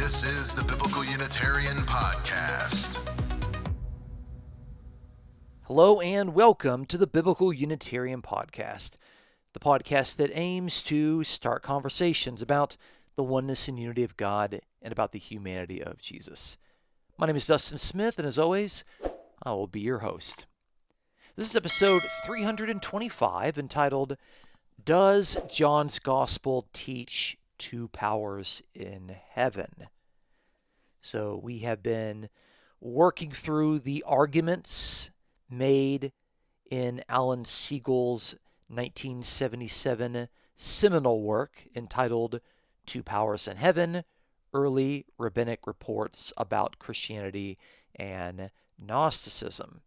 This is the Biblical Unitarian Podcast. Hello and welcome to the Biblical Unitarian Podcast, the podcast that aims to start conversations about the oneness and unity of God and about the humanity of Jesus. My name is Dustin Smith, and as always, I will be your host. This is episode 325, entitled, Does John's Gospel Teach Two Powers in Heaven? So we have been working through the arguments made in Alan Segal's 1977 seminal work entitled Two Powers in Heaven, Early Rabbinic Reports About Christianity and Gnosticism.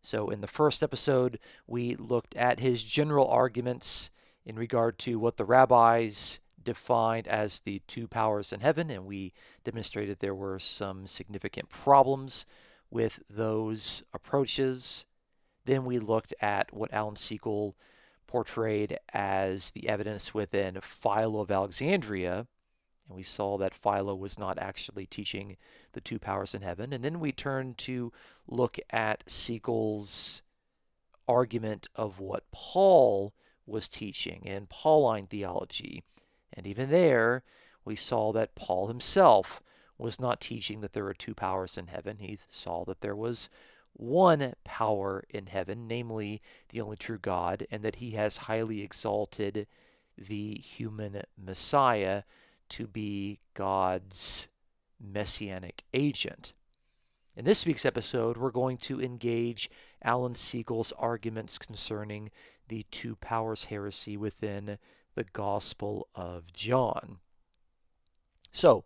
So in the first episode, we looked at his general arguments in regard to what the rabbis defined as the two powers in heaven, and we demonstrated there were some significant problems with those approaches. Then we looked at what Alan Segal portrayed as the evidence within Philo of Alexandria, and we saw that Philo was not actually teaching the two powers in heaven. And then we turned to look at Segal's argument of what Paul was teaching in Pauline theology. And even there, we saw that Paul himself was not teaching that there are two powers in heaven. He saw that there was one power in heaven, namely the only true God, and that he has highly exalted the human Messiah to be God's messianic agent. In this week's episode, we're going to engage Alan Segal's arguments concerning the two powers heresy within the Gospel of John. So,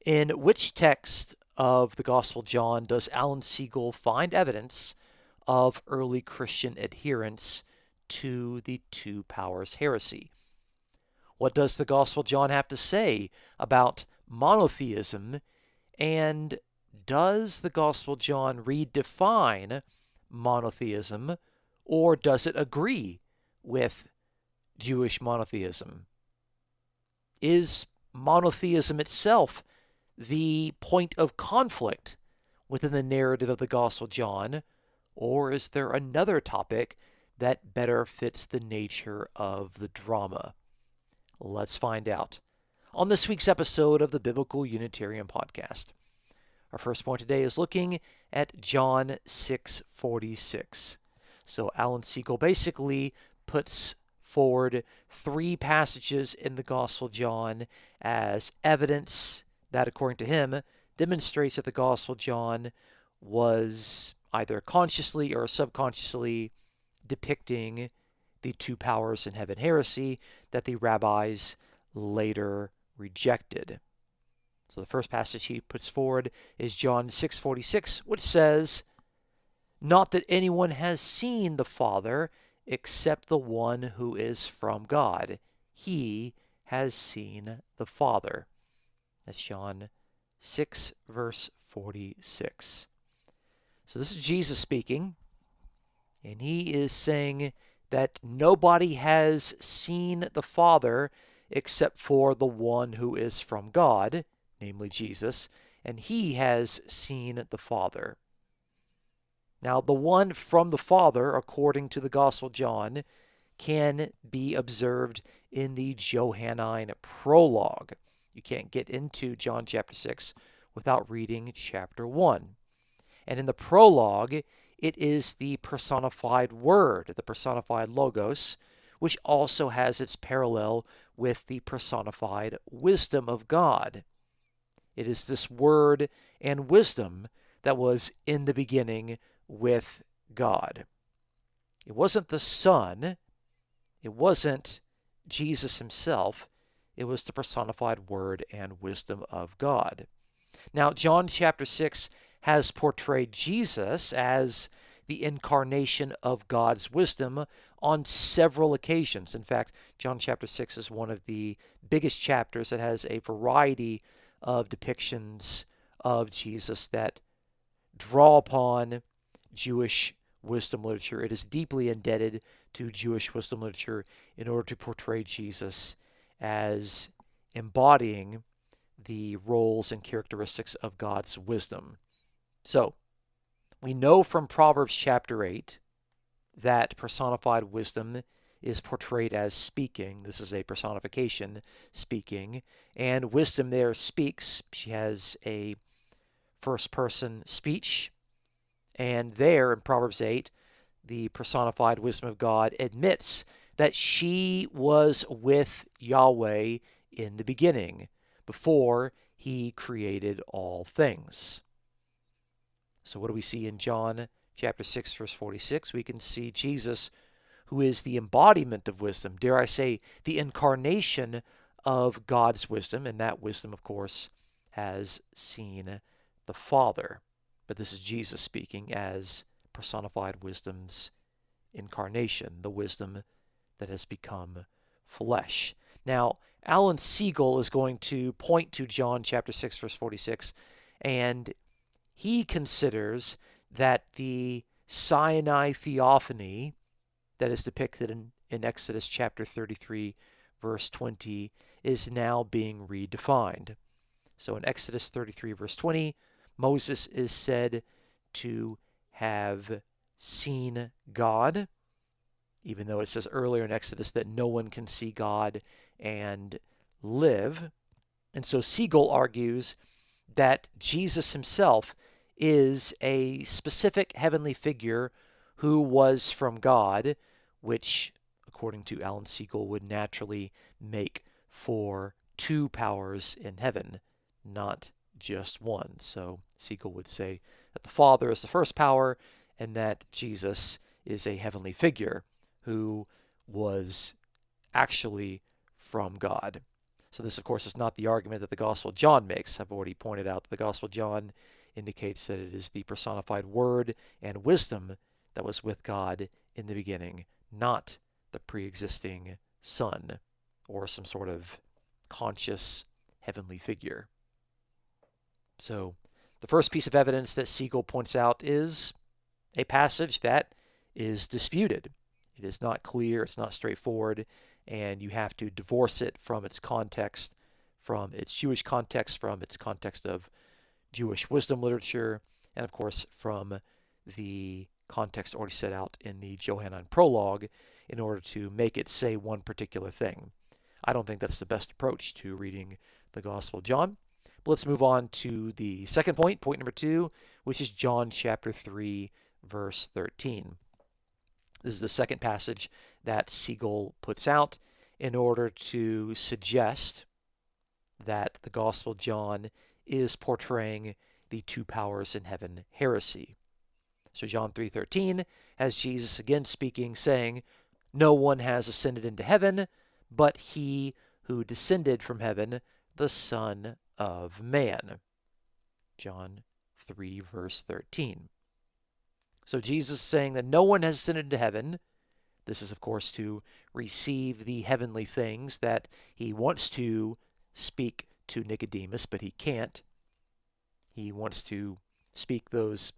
in which text of the Gospel of John does Alan Segal find evidence of early Christian adherence to the two powers heresy? What does the Gospel of John have to say about monotheism? And does the Gospel of John redefine monotheism, or does it agree with Jewish monotheism? Is monotheism itself the point of conflict within the narrative of the Gospel of John, or is there another topic that better fits the nature of the drama? Let's find out on this week's episode of the Biblical Unitarian Podcast. Our first point today is looking at John 6:46. So Alan Segal basically puts forward three passages in the Gospel of John as evidence that, according to him, demonstrates that the Gospel of John was either consciously or subconsciously depicting the two powers in heaven heresy that the rabbis later rejected. So the first passage he puts forward is John 6:46, which says, "Not that anyone has seen the Father except the one who is from God. He has seen the Father." That's John 6, verse 46. So this is Jesus speaking, and he is saying that nobody has seen the Father except for the one who is from God, namely Jesus, and he has seen the Father. Now, the one from the Father, according to the Gospel of John, can be observed in the Johannine prologue. You can't get into John chapter 6 without reading chapter 1. And in the prologue, it is the personified Word, the personified Logos, which also has its parallel with the personified wisdom of God. It is this Word and wisdom that was in the beginning with God. It wasn't the Son. It wasn't Jesus himself. It was the personified Word and wisdom of God. Now, John chapter 6 has portrayed Jesus as the incarnation of God's wisdom on several occasions. In fact, John chapter 6 is one of the biggest chapters that has a variety of depictions of Jesus that draw upon Jewish wisdom literature. It is deeply indebted to Jewish wisdom literature in order to portray Jesus as embodying the roles and characteristics of God's wisdom. So, we know from Proverbs chapter 8 that personified wisdom is portrayed as speaking. This is a personification, speaking. And wisdom there speaks. She has a first-person speech. And there in Proverbs 8, the personified wisdom of God admits that she was with Yahweh in the beginning, before he created all things. So what do we see in John chapter 6, verse 46? We can see Jesus, who is the embodiment of wisdom, dare I say, the incarnation of God's wisdom, and that wisdom, of course, has seen the Father. But this is Jesus speaking as personified wisdom's incarnation, the wisdom that has become flesh. Now, Alan Segal is going to point to John chapter 6, verse 46, and he considers that the Sinai theophany that is depicted in Exodus chapter 33, verse 20, is now being redefined. So in Exodus 33, verse 20, Moses is said to have seen God, even though it says earlier in Exodus that no one can see God and live. And so Segal argues that Jesus himself is a specific heavenly figure who was from God, which, according to Alan Segal, would naturally make for two powers in heaven, not just one. So Segal would say that the Father is the first power and that Jesus is a heavenly figure who was actually from God. So this, of course, is not the argument that the Gospel of John makes. I've already pointed out that the Gospel of John indicates that it is the personified word and wisdom that was with God in the beginning, not the pre-existing Son or some sort of conscious heavenly figure. So the first piece of evidence that Segal points out is a passage that is disputed. It is not clear, it's not straightforward, and you have to divorce it from its context, from its Jewish context, from its context of Jewish wisdom literature, and of course from the context already set out in the Johannine prologue in order to make it say one particular thing. I don't think that's the best approach to reading the Gospel of John. But let's move on to the second point, point number 2, which is John chapter 3, verse 13. This is the second passage that Segal puts out in order to suggest that the Gospel of John is portraying the two powers in heaven heresy. So John 3:13 has Jesus again speaking, saying, "No one has ascended into heaven, but he who descended from heaven, the Son of Man." John 3, verse 13. So Jesus is saying that no one has ascended into heaven. This is, of course, to receive the heavenly things that he wants to speak to Nicodemus, but he can't. He wants to speak those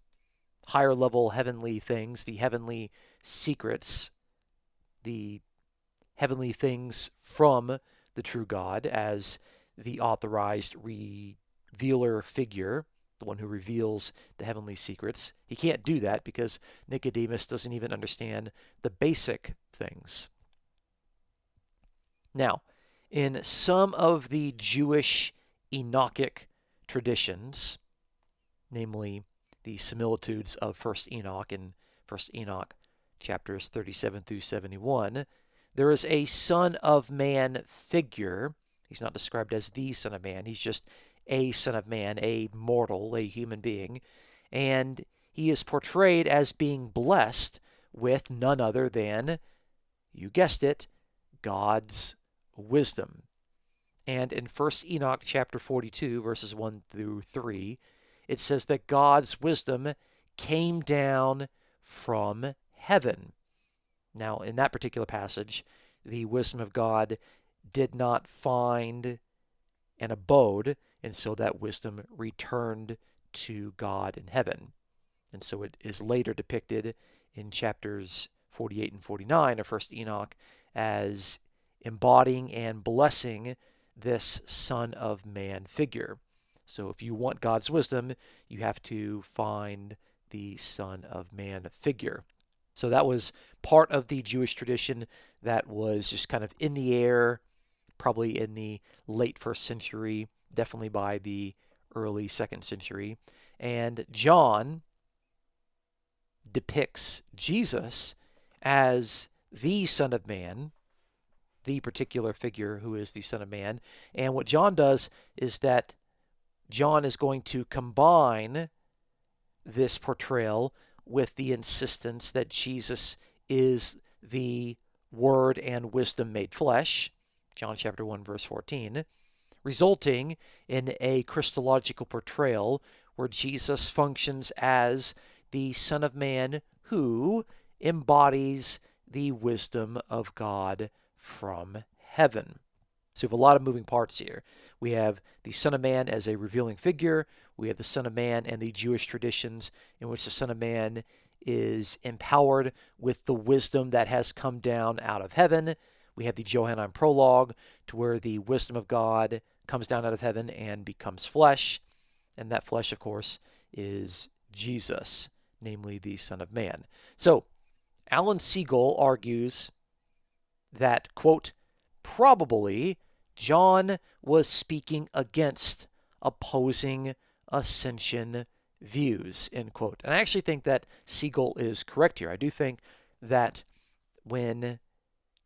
higher level heavenly things, the heavenly secrets, the heavenly things from the true God as the authorized revealer figure, the one who reveals the heavenly secrets. He can't do that because Nicodemus doesn't even understand the basic things. Now, in some of the Jewish Enochic traditions, namely the similitudes of 1 Enoch in 1 Enoch chapters 37 through 71, there is a Son of Man figure. He's not described as the Son of Man. He's just a Son of Man, a mortal, a human being. And he is portrayed as being blessed with none other than, you guessed it, God's wisdom. And in 1 Enoch chapter 42, verses 1 through 3, it says that God's wisdom came down from heaven. Now, in that particular passage, the wisdom of God did not find an abode, and so that wisdom returned to God in heaven. And so it is later depicted in chapters 48 and 49 of 1 Enoch as embodying and blessing this Son of Man figure. So if you want God's wisdom, you have to find the Son of Man figure. So that was part of the Jewish tradition that was just kind of in the air, probably in the late 1st century, definitely by the early 2nd century. And John depicts Jesus as the Son of Man, the particular figure who is the Son of Man. And what John does is that John is going to combine this portrayal with the insistence that Jesus is the Word and wisdom made flesh, John chapter 1, verse 14, resulting in a Christological portrayal where Jesus functions as the Son of Man who embodies the wisdom of God from heaven. So we have a lot of moving parts here. We have the Son of Man as a revealing figure. We have the Son of Man and the Jewish traditions in which the Son of Man is empowered with the wisdom that has come down out of heaven. We have the Johannine prologue to where the wisdom of God comes down out of heaven and becomes flesh. And that flesh, of course, is Jesus, namely the Son of Man. So Alan Segal argues that, quote, probably John was speaking against opposing ascension views, end quote. And I actually think that Segal is correct here. I do think that when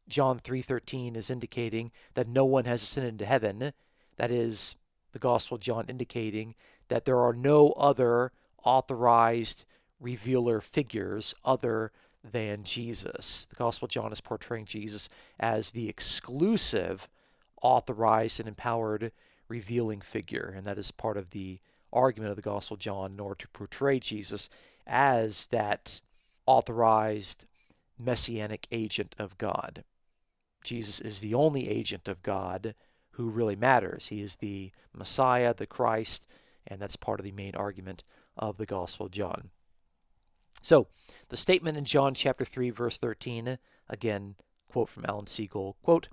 John 3:13 is indicating that no one has ascended into heaven, that is the Gospel of John indicating that there are no other authorized revealer figures other than Jesus. The Gospel of John is portraying Jesus as the exclusive authorized and empowered revealing figure, and that is part of the argument of the Gospel of John in order to portray Jesus as that authorized messianic agent of God. Jesus is the only agent of God who really matters. He is the Messiah, the Christ, and that's part of the main argument of the Gospel of John. So, the statement in John chapter 3, verse 13, again, quote from Alan Segal, quote,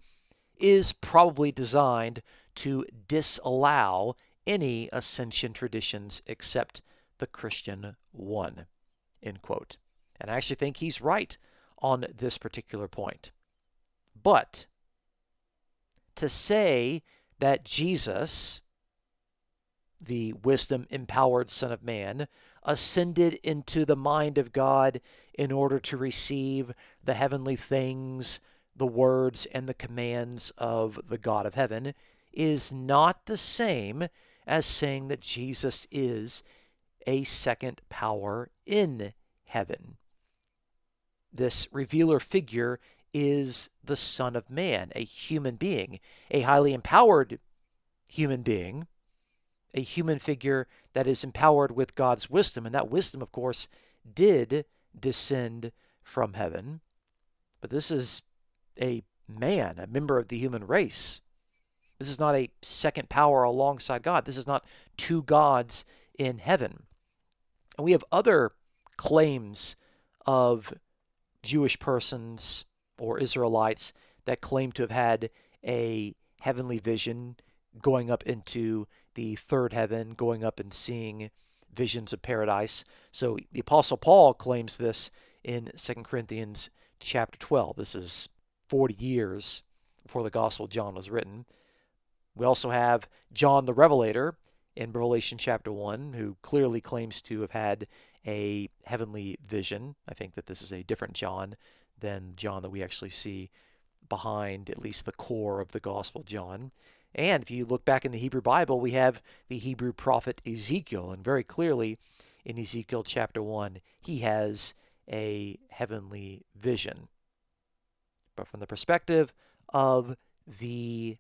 is probably designed to disallow any ascension traditions except the Christian one, end quote. And I actually think he's right on this particular point. But to say that Jesus, the wisdom-empowered Son of Man, ascended into the mind of God in order to receive the heavenly things, the words and the commands of the God of heaven, is not the same as saying that Jesus is a second power in heaven. This revealer figure is the Son of Man, a human being, a highly empowered human being, a human figure that is empowered with God's wisdom. And that wisdom, of course, did descend from heaven. But this is a man, a member of the human race. This is not a second power alongside God. This is not two gods in heaven. And we have other claims of Jewish persons or Israelites that claim to have had a heavenly vision, going up into the third heaven, going up and seeing visions of paradise. So the Apostle Paul claims this in 2 Corinthians chapter 12. This is 40 years before the Gospel of John was written. We also have John the Revelator in Revelation chapter 1, who clearly claims to have had a heavenly vision. I think that this is a different John than John that we actually see behind at least the core of the Gospel of John. And if you look back in the Hebrew Bible, we have the Hebrew prophet Ezekiel, and very clearly in Ezekiel chapter 1, he has a heavenly vision. But from the perspective of the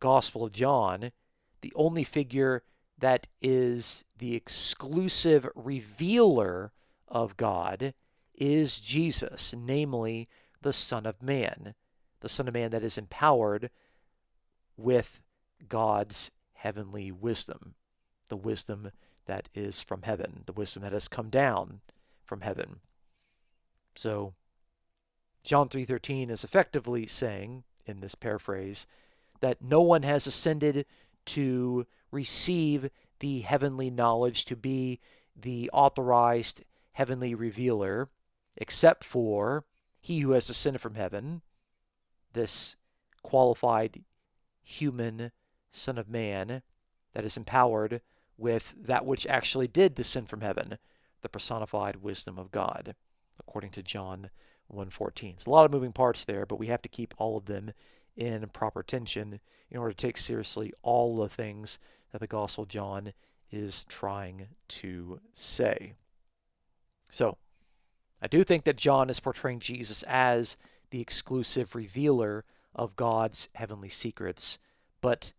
Gospel of John, the only figure that is the exclusive revealer of God is Jesus, namely the Son of Man. The Son of Man that is empowered with God's heavenly wisdom, the wisdom that is from heaven, the wisdom that has come down from heaven. So John 3:13 is effectively saying, in this paraphrase, that no one has ascended to receive the heavenly knowledge, to be the authorized heavenly revealer, except for he who has ascended from heaven, this qualified human Son of Man that is empowered with that which actually did descend from heaven, the personified wisdom of God, according to John 1:14. There's a lot of moving parts there, but we have to keep all of them in proper tension in order to take seriously all the things that the Gospel of John is trying to say. So, I do think that John is portraying Jesus as the exclusive revealer of God's heavenly secrets, but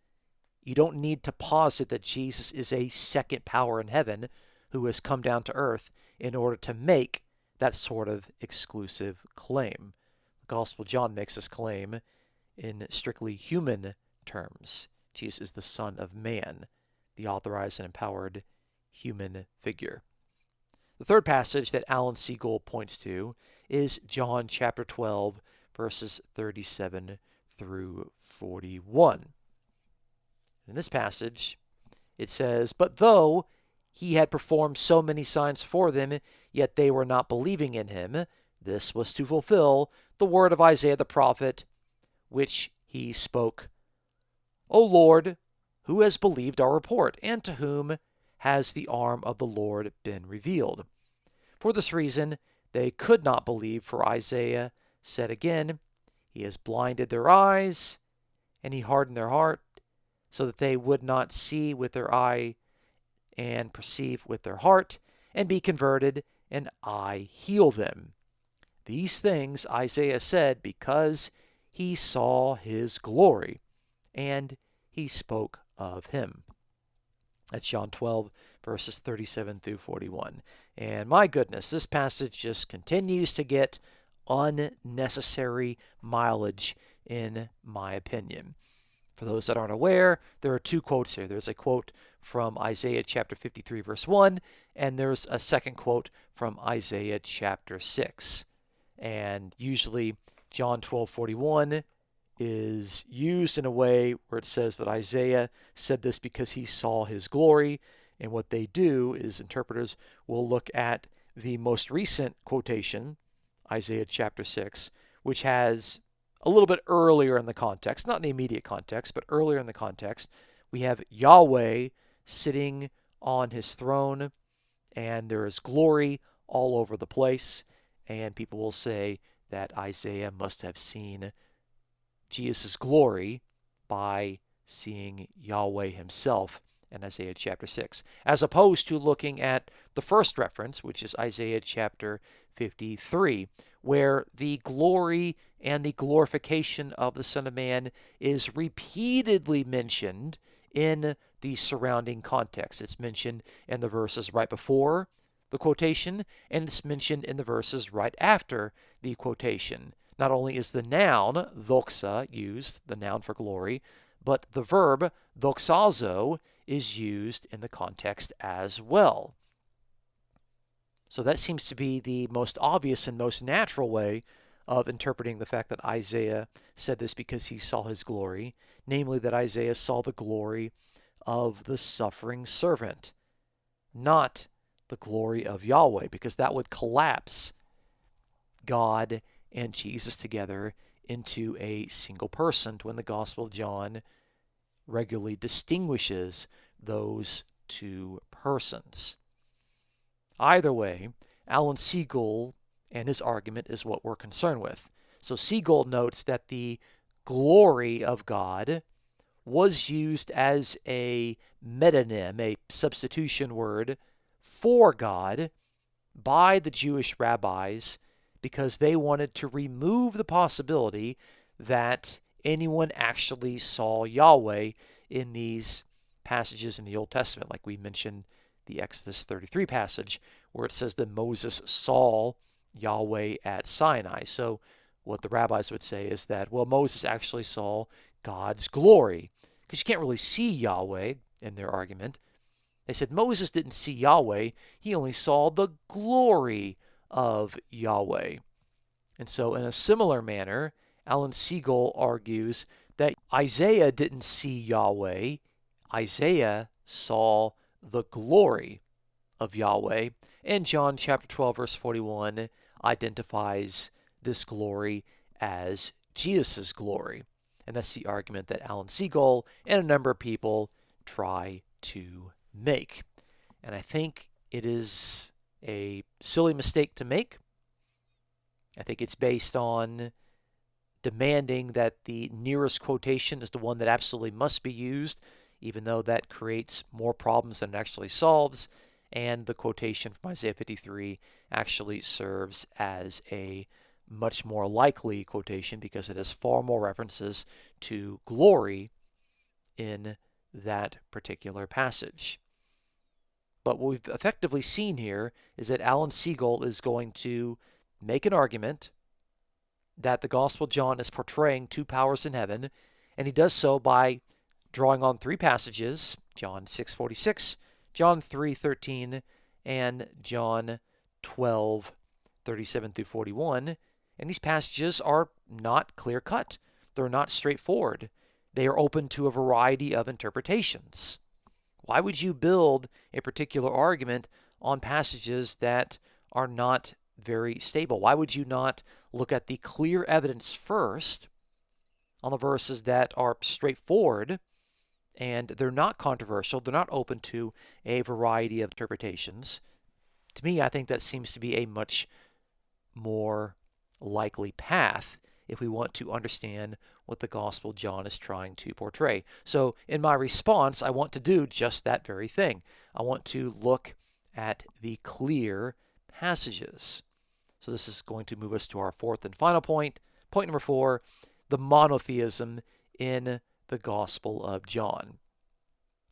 you don't need to posit that Jesus is a second power in heaven who has come down to earth in order to make that sort of exclusive claim. The Gospel of John makes this claim in strictly human terms. Jesus is the Son of Man, the authorized and empowered human figure. The third passage that Alan Segal points to is John chapter 12, verses 37 through 41. In this passage, it says, "But though he had performed so many signs for them, yet they were not believing in him. This was to fulfill the word of Isaiah the prophet, which he spoke. O Lord, who has believed our report, and to whom has the arm of the Lord been revealed? For this reason they could not believe, for Isaiah said again, He has blinded their eyes, and he hardened their heart, so that they would not see with their eye and perceive with their heart, and be converted, and I heal them. These things Isaiah said because he saw his glory, and he spoke of him." That's John 12, verses 37 through 41. And my goodness, this passage just continues to get unnecessary mileage, in my opinion. For those that aren't aware, there are two quotes here. There's a quote from Isaiah chapter 53, verse 1, and there's a second quote from Isaiah chapter 6. And usually John 12:41 is used in a way where it says that Isaiah said this because he saw his glory. And what they do is interpreters will look at the most recent quotation, Isaiah chapter 6, which has a little bit earlier in the context, not in the immediate context, but earlier in the context, we have Yahweh sitting on his throne, and there is glory all over the place, and people will say that Isaiah must have seen Jesus' glory by seeing Yahweh himself in Isaiah chapter 6, as opposed to looking at the first reference, which is Isaiah chapter 53, where the glory and the glorification of the Son of Man is repeatedly mentioned in the surrounding context. It's mentioned in the verses right before the quotation, and it's mentioned in the verses right after the quotation. Not only is the noun doxa used, the noun for glory, but the verb doxazo is used in the context as well. So that seems to be the most obvious and most natural way of interpreting the fact that Isaiah said this because he saw his glory, namely that Isaiah saw the glory of the suffering servant, not the glory of Yahweh, because that would collapse God and Jesus together into a single person, when the Gospel of John regularly distinguishes those two persons. Either way, Alan Segal and his argument is what we're concerned with. So Segal notes that the glory of God was used as a metonym, a substitution word for God, by the Jewish rabbis because they wanted to remove the possibility that anyone actually saw Yahweh in these passages in the Old Testament, like we mentioned the Exodus 33 passage, where it says that Moses saw Yahweh at Sinai. So what the rabbis would say is that, well, Moses actually saw God's glory, because you can't really see Yahweh in their argument. They said Moses didn't see Yahweh, he only saw the glory of Yahweh. And so in a similar manner, Alan Segal argues that Isaiah didn't see Yahweh. Isaiah saw the glory of Yahweh. And John chapter 12, verse 41 identifies this glory as Jesus' glory. And that's the argument that Alan Segal and a number of people try to make. And I think it is a silly mistake to make. I think it's based on demanding that the nearest quotation is the one that absolutely must be used, even though that creates more problems than it actually solves. And the quotation from Isaiah 53 actually serves as a much more likely quotation because it has far more references to glory in that particular passage. But what we've effectively seen here is that Alan Segal is going to make an argument that the Gospel of John is portraying two powers in heaven, and he does so by drawing on three passages, John 6:46, John 3:13, and John 12:37 through 41. And these passages are not clear-cut. They're not straightforward. They are open to a variety of interpretations. Why would you build a particular argument on passages that are not very stable? Why would you not look at the clear evidence first on the verses that are straightforward and they're not controversial, they're not open to a variety of interpretations? To me, I think that seems to be a much more likely path if we want to understand what the Gospel of John is trying to portray. So in my response, I want to do just that very thing. I want to look at the clear passages. So this is going to move us to our fourth and final point. Point number 4, the monotheism in the Gospel of John.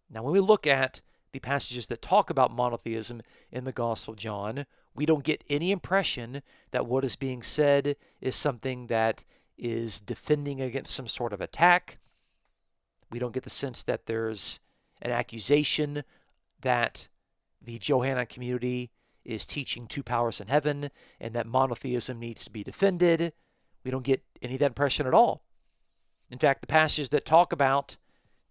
Now, when we look at the passages that talk about monotheism in the Gospel of John, we don't get any impression that what is being said is something that is defending against some sort of attack. We don't get the sense that there's an accusation that the Johannine community is teaching two powers in heaven and that monotheism needs to be defended. We don't get any of that impression at all. In fact, the passages that talk about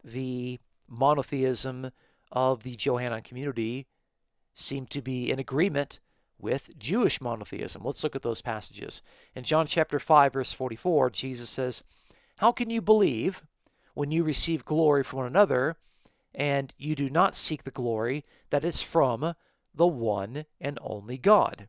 the monotheism of the Johannine community seem to be in agreement with Jewish monotheism. Let's look at those passages. In John chapter 5, verse 44, Jesus says, "How can you believe when you receive glory from one another, and you do not seek the glory that is from the one and only God?"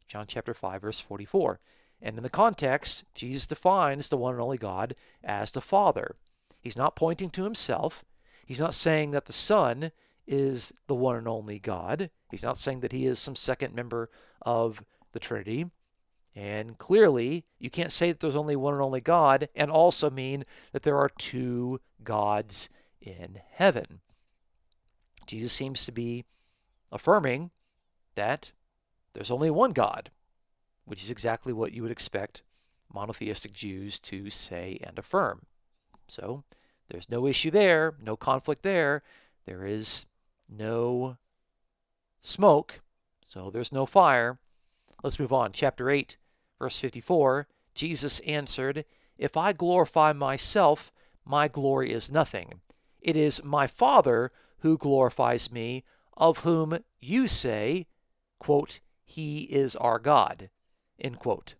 John chapter 5, verse 44. And in the context, Jesus defines the one and only God as the Father. He's not pointing to himself. He's not saying that the Son is the one and only God. He's not saying that he is some second member of the Trinity. And clearly, you can't say that there's only one and only God and also mean that there are two gods in heaven. Jesus seems to be affirming that there's only one God, which is exactly what you would expect monotheistic Jews to say and affirm. So there's no issue there, no conflict there. There is no smoke, so there's no fire. Let's move on. Chapter 8, verse 54, Jesus answered, "If I glorify myself, my glory is nothing. It is my Father who glorifies me, of whom you say, quote, he is our God," end quote.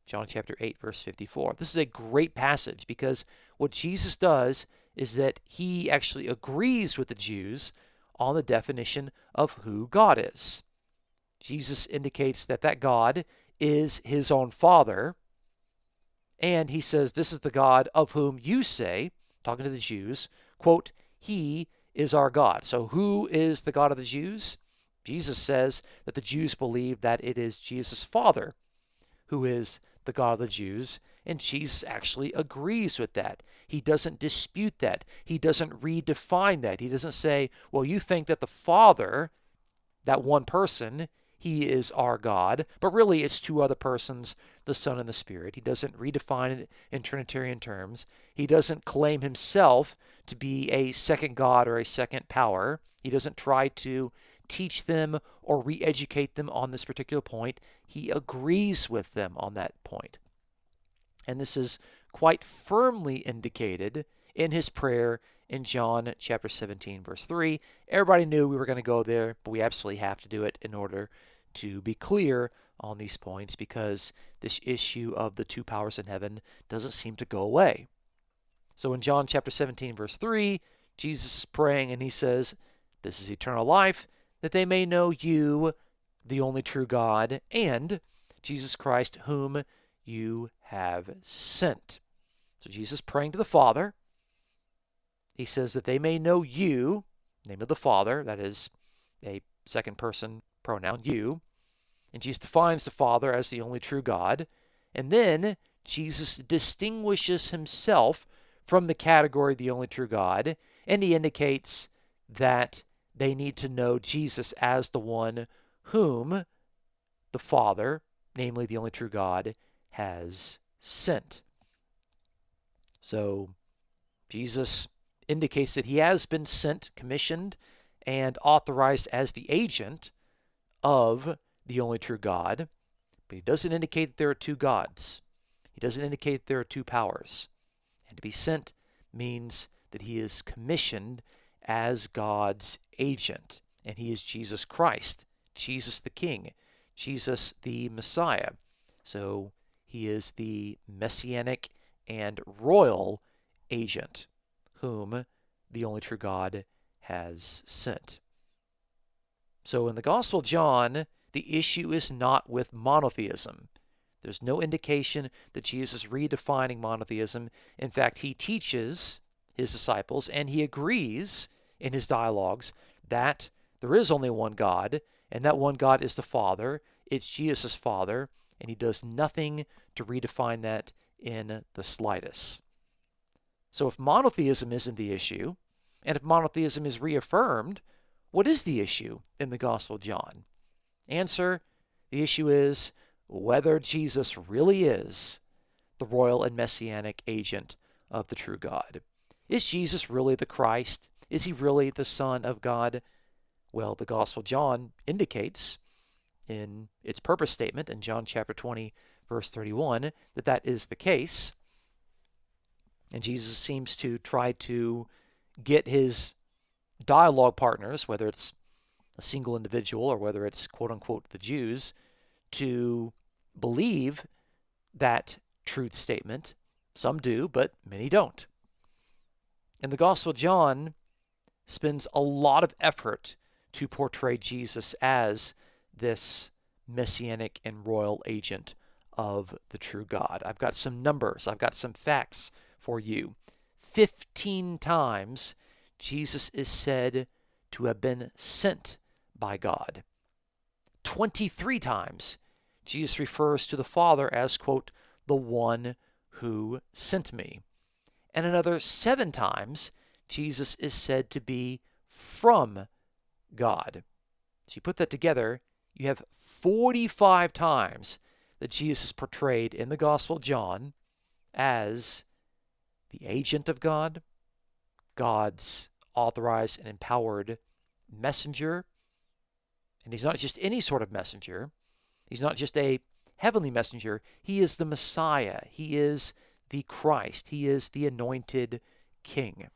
John chapter 8, verse 54. This is a great passage because what Jesus does is that he actually agrees with the Jews on the definition of who God is. Jesus indicates that that God is his own Father, and he says, this is the God of whom you say, talking to the Jews, quote, he is our God. So who is the God of the Jews? Jesus says that the Jews believe that it is Jesus' Father who is the God of the Jews, and Jesus actually agrees with that. He doesn't dispute that. He doesn't redefine that. He doesn't say, well, you think that the Father, that one person, he is our God, but really it's two other persons, the Son and the Spirit. He doesn't redefine it in Trinitarian terms. He doesn't claim himself to be a second God or a second power. He doesn't try to teach them or re-educate them on this particular point. He agrees with them on that point. And this is quite firmly indicated in his prayer in John chapter 17, verse 3. Everybody knew we were going to go there, but we absolutely have to do it in order to be clear on these points, because this issue of the two powers in heaven doesn't seem to go away. So in John chapter 17, verse 3, Jesus is praying and he says, "This is eternal life, that they may know you, the only true God, and Jesus Christ, whom you have sent." So Jesus praying to the Father. He says that they may know you, name of the Father, that is a second person pronoun, you. And Jesus defines the Father as the only true God. And then Jesus distinguishes himself from the category of the only true God, and he indicates that they need to know Jesus as the one whom the Father, namely the only true God, has sent. So Jesus indicates that he has been sent, commissioned, and authorized as the agent of the only true God, but he doesn't indicate that there are two gods. He doesn't indicate that there are two powers. And to be sent means that he is commissioned as God's agent, and he is Jesus Christ, Jesus the King, Jesus the Messiah. So he is the messianic and royal agent whom the only true God has sent. So in the Gospel of John, the issue is not with monotheism. There's no indication that Jesus is redefining monotheism. In fact, he teaches his disciples, and he agrees in his dialogues, that there is only one God, and that one God is the Father. It's Jesus' Father, and he does nothing to redefine that in the slightest. So if monotheism isn't the issue, and if monotheism is reaffirmed, what is the issue in the Gospel of John? Answer, the issue is whether Jesus really is the royal and messianic agent of the true God. Is Jesus really the Christ? Is he really the Son of God? Well, the Gospel of John indicates in its purpose statement in John chapter 20, verse 31, that that is the case. And Jesus seems to try to get his dialogue partners, whether it's a single individual or whether it's quote-unquote the Jews, to believe that truth statement. Some do, but many don't. And the Gospel of John spends a lot of effort to portray Jesus as this messianic and royal agent of the true God. I've got some numbers, I've got some facts for you. 15 times Jesus is said to have been sent by God. 23 times Jesus refers to the Father as, quote, the one who sent me. And another 7 times Jesus is said to be from God. So you put that together, you have 45 times that Jesus is portrayed in the Gospel of John as the agent of God, God's authorized and empowered messenger. And he's not just any sort of messenger. He's not just a heavenly messenger. He is the Messiah. He is the Christ. He is the anointed King.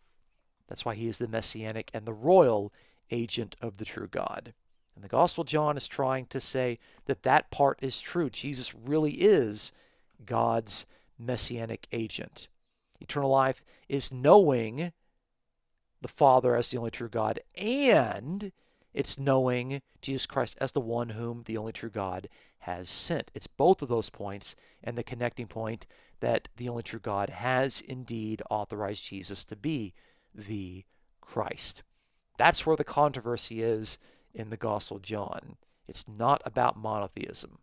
That's why he is the messianic and the royal agent of the true God. And the Gospel of John is trying to say that that part is true. Jesus really is God's messianic agent. Eternal life is knowing the Father as the only true God, and it's knowing Jesus Christ as the one whom the only true God has sent. It's both of those points and the connecting point that the only true God has indeed authorized Jesus to be the Christ. That's where the controversy is in the Gospel of John. It's not about monotheism.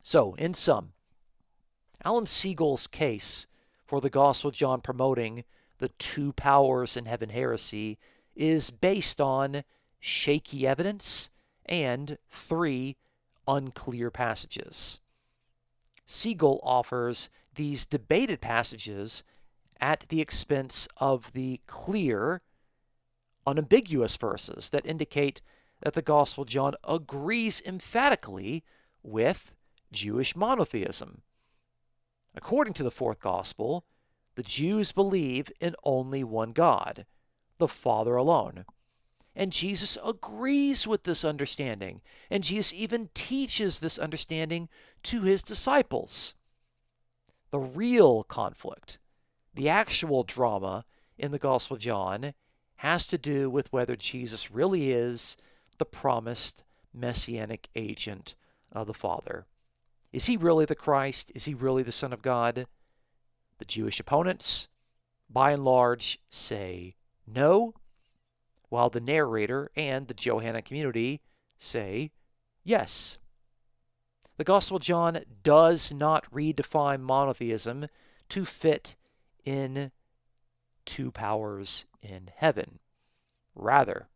So, in sum, Alan Segal's case for the Gospel of John promoting the two powers in heaven heresy is based on shaky evidence and 3 unclear passages. Segal offers these debated passages at the expense of the clear, unambiguous verses that indicate that the Gospel of John agrees emphatically with Jewish monotheism. According to the fourth gospel, the Jews believe in only one God, the Father alone. And Jesus agrees with this understanding, and Jesus even teaches this understanding to his disciples. The real conflict, the actual drama in the Gospel of John, has to do with whether Jesus really is the promised messianic agent of the Father. Is he really the Christ? Is he really the Son of God? The Jewish opponents, by and large, say no, while the narrator and the Johannine community say yes. The Gospel of John does not redefine monotheism to fit in two powers in heaven. Rather,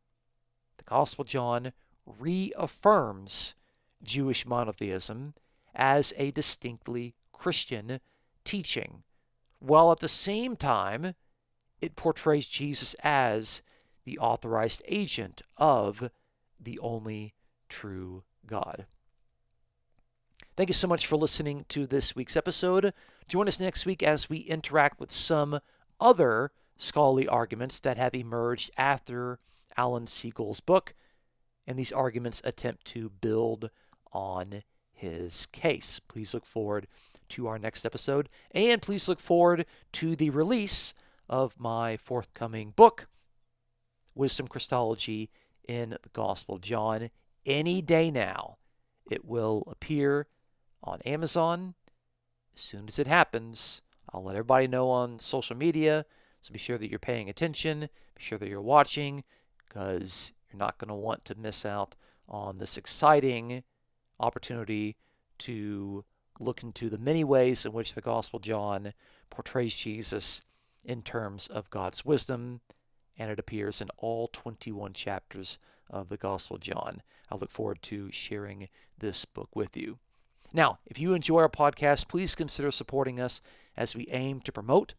the Gospel of John reaffirms Jewish monotheism as a distinctly Christian teaching, while at the same time it portrays Jesus as the authorized agent of the only true God. Thank you so much for listening to this week's episode. Join us next week as we interact with some other scholarly arguments that have emerged after Alan Segal's book, and these arguments attempt to build on his case. Please look forward to our next episode, and please look forward to the release of my forthcoming book, Wisdom Christology in the Gospel of John, any day now. It will appear on Amazon. As soon as it happens, I'll let everybody know on social media, so be sure that you're paying attention, be sure that you're watching, because you're not going to want to miss out on this exciting opportunity to look into the many ways in which the Gospel of John portrays Jesus in terms of God's wisdom, and it appears in all 21 chapters of the Gospel of John. I look forward to sharing this book with you. Now, if you enjoy our podcast, please consider supporting us as we aim to promote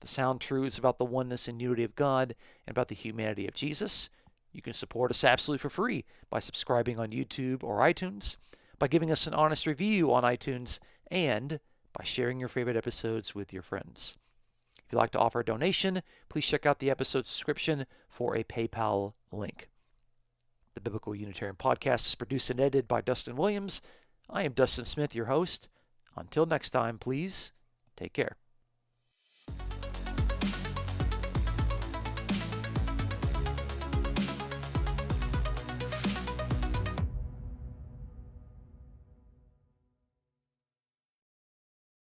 the sound truths about the oneness and unity of God and about the humanity of Jesus. You can support us absolutely for free by subscribing on YouTube or iTunes, by giving us an honest review on iTunes, and by sharing your favorite episodes with your friends. If you'd like to offer a donation, please check out the episode description for a PayPal link. The Biblical Unitarian Podcast is produced and edited by Dustin Williams. I am Dustin Smith, your host. Until next time, please take care.